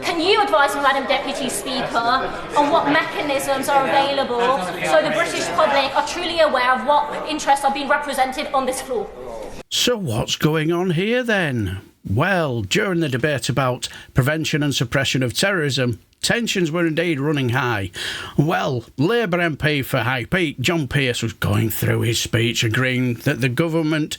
Can you advise me, Madam Deputy Speaker, on what mechanisms are available so the British public are truly aware of what interests are being represented on this floor? So what's going on here then? Well, during the debate about prevention and suppression of terrorism, tensions were indeed running high. Well, Labour MP for High Peak, Jon Pearce, was going through his speech agreeing that the government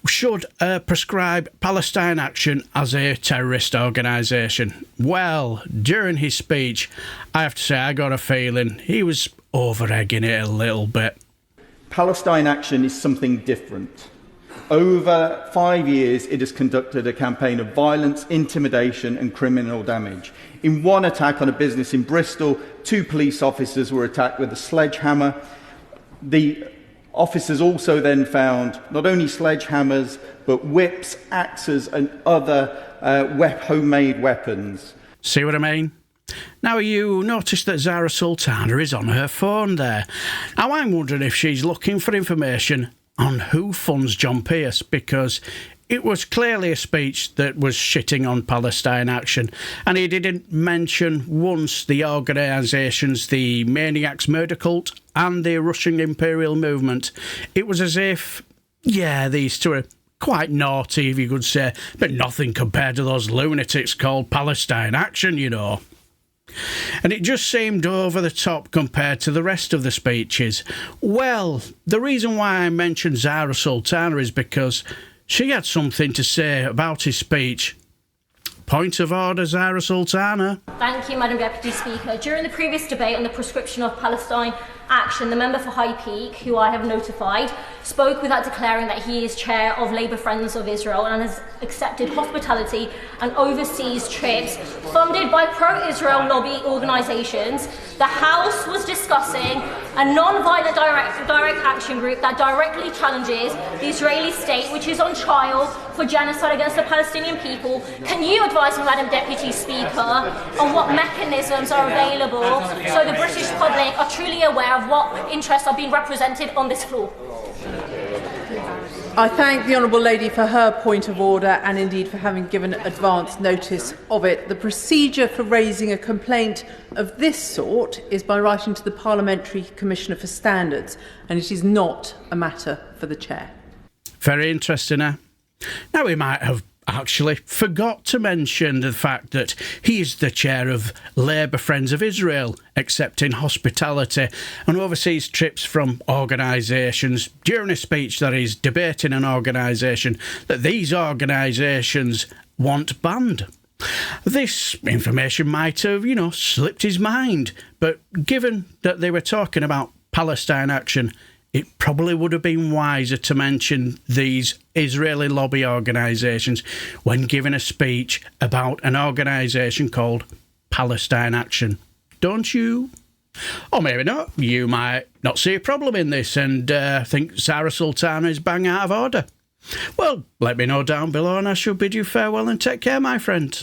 should prescribe Palestine Action as a terrorist organisation. Well, during his speech, I have to say I got a feeling he was over-egging it a little bit. Palestine Action is something different. Over 5 years, it has conducted a campaign of violence, intimidation and criminal damage. In one attack on a business in Bristol, 2 police officers were attacked with a sledgehammer. The officers also then found not only sledgehammers, but whips, axes and other homemade weapons. See what I mean? Now, you notice that Zarah Sultana is on her phone there. Now, I'm wondering if she's looking for information on who funds Jon Pearce, because it was clearly a speech that was shitting on Palestine Action, and he didn't mention once the organisations, the Maniacs Murder Cult and the Russian Imperial Movement. It was as if, yeah, these two are quite naughty, if you could say, but nothing compared to those lunatics called Palestine Action, you know. And it just seemed over the top compared to the rest of the speeches. Well, the reason why I mentioned Zarah Sultana is because she had something to say about his speech. Point of order, Zarah Sultana. Thank you, Madam Deputy Speaker. During the previous debate on the prescription of Palestine Action, the member for High Peak, who I have notified, spoke without declaring that he is chair of Labour Friends of Israel and has accepted hospitality and overseas trips funded by pro-Israel lobby organisations. The House was discussing a non-violent direct action group that directly challenges the Israeli state, which is on trial for genocide against the Palestinian people. Can you advise me, Madam Deputy Speaker, on what mechanisms are available so the British public are truly aware of what interests are being represented on this floor? I thank the Honourable Lady for her point of order and indeed for having given advance notice of it. The procedure for raising a complaint of this sort is by writing to the Parliamentary Commissioner for Standards, and it is not a matter for the Chair. Very interesting, eh? Now, we might have actually forgot to mention the fact that he is the chair of Labour Friends of Israel, accepting hospitality and overseas trips from organisations during a speech that is debating an organisation that these organisations want banned. This information might have, slipped his mind, but given that they were talking about Palestine Action, it probably would have been wiser to mention these Israeli lobby organisations when giving a speech about an organisation called Palestine Action. Don't you? Or maybe not. You might not see a problem in this and think Zarah Sultana is bang out of order. Well, let me know down below and I shall bid you farewell and take care, my friend.